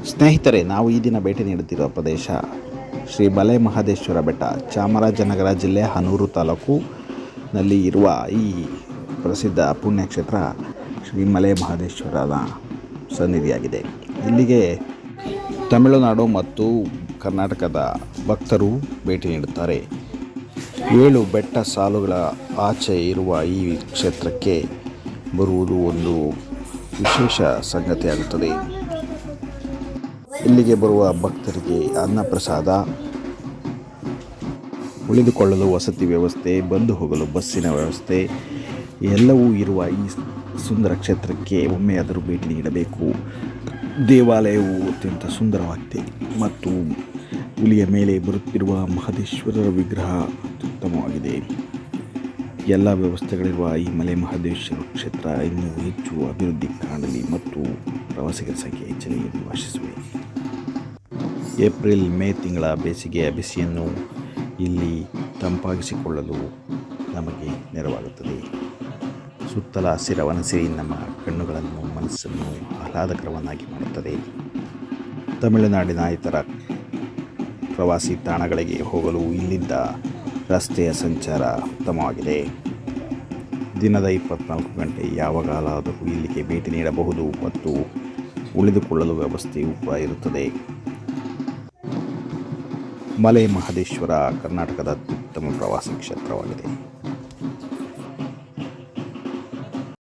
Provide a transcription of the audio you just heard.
ಸ್ನೇಹಿತರೆ, ನಾವು ಈ ದಿನ ಭೇಟಿ ನೀಡುತ್ತಿರುವ ಪ್ರದೇಶ ಶ್ರೀ ಮಲೆ ಮಹದೇಶ್ವರ ಬೆಟ್ಟ, ಚಾಮರಾಜನಗರ ಜಿಲ್ಲೆ ಹನೂರು ತಾಲೂಕಿನಲ್ಲಿ ಇರುವ ಈ ಪ್ರಸಿದ್ಧ ಪುಣ್ಯಕ್ಷೇತ್ರ ಶ್ರೀ ಮಲೆ ಮಹದೇಶ್ವರನ ಸನ್ನಿಧಿಯಾಗಿದೆ. ಇಲ್ಲಿಗೆ ತಮಿಳುನಾಡು ಮತ್ತು ಕರ್ನಾಟಕದ ಭಕ್ತರು ಭೇಟಿ ನೀಡುತ್ತಾರೆ. 7 ಬೆಟ್ಟ ಸಾಲುಗಳ ಆಚೆ ಇರುವ ಈ ಕ್ಷೇತ್ರಕ್ಕೆ ಬರುವುದು ಒಂದು ವಿಶೇಷ ಸಂಗತಿಯಾಗುತ್ತದೆ. ಇಲ್ಲಿಗೆ ಬರುವ ಭಕ್ತರಿಗೆ ಅನ್ನಪ್ರಸಾದ, ಉಳಿದುಕೊಳ್ಳಲು ವಸತಿ ವ್ಯವಸ್ಥೆ, ಬಂದು ಹೋಗಲು ಬಸ್ಸಿನ ವ್ಯವಸ್ಥೆ ಎಲ್ಲವೂ ಇರುವ ಈ ಸುಂದರ ಕ್ಷೇತ್ರಕ್ಕೆ ಒಮ್ಮೆಯಾದರೂ ಭೇಟಿ ನೀಡಬೇಕು. ದೇವಾಲಯವು ಅತ್ಯಂತ ಸುಂದರವಾಗಿದೆ ಮತ್ತು ಹುಲಿಯ ಮೇಲೆ ಬರುತ್ತಿರುವ ಮಹದೇಶ್ವರರ ವಿಗ್ರಹ ಅತ್ಯುತ್ತಮವಾಗಿದೆ. ಎಲ್ಲ ವ್ಯವಸ್ಥೆಗಳಿರುವ ಈ ಮಲೆ ಮಹದೇಶ್ವರ ಕ್ಷೇತ್ರ ಇನ್ನೂ ಹೆಚ್ಚು ಅಭಿವೃದ್ಧಿ ಕಾಣಲಿ ಮತ್ತು ಪ್ರವಾಸಿಗರ ಸಂಖ್ಯೆ ಹೆಚ್ಚಲಿ ಎಂದು ಆಶಿಸುವೆ. ಏಪ್ರಿಲ್ ಮೇ ತಿಂಗಳ ಬೇಸಿಗೆಯ ಬಿಸಿಯನ್ನು ಇಲ್ಲಿ ತಂಪಾಗಿಸಿಕೊಳ್ಳಲು ನಮಗೆ ನೆರವಾಗುತ್ತದೆ. ಸುತ್ತಲ ಹಸಿರವನಸಿರಿ ನಮ್ಮ ಕಣ್ಣುಗಳನ್ನು, ಮನಸ್ಸನ್ನು ಆಹ್ಲಾದಕರವನ್ನಾಗಿ ಮಾಡುತ್ತದೆ. ತಮಿಳುನಾಡಿನ ಇತರ ಪ್ರವಾಸಿ ತಾಣಗಳಿಗೆ ಹೋಗಲು ಇಲ್ಲಿಂದ ರಸ್ತೆಯ ಸಂಚಾರ ಉತ್ತಮವಾಗಿದೆ. ದಿನದ 24 ಗಂಟೆ ಯಾವಾಗಲಾದರೂ ಇಲ್ಲಿಗೆ ಭೇಟಿ ನೀಡಬಹುದು ಮತ್ತು ಉಳಿದುಕೊಳ್ಳಲು ವ್ಯವಸ್ಥೆಯೂ ಕೂಡ ಇರುತ್ತದೆ. ಮಲೆ ಮಹದೇಶ್ವರ ಕರ್ನಾಟಕದ ಅತ್ಯುತ್ತಮ ಪ್ರವಾಸಿ ಕ್ಷೇತ್ರವಾಗಿದೆ.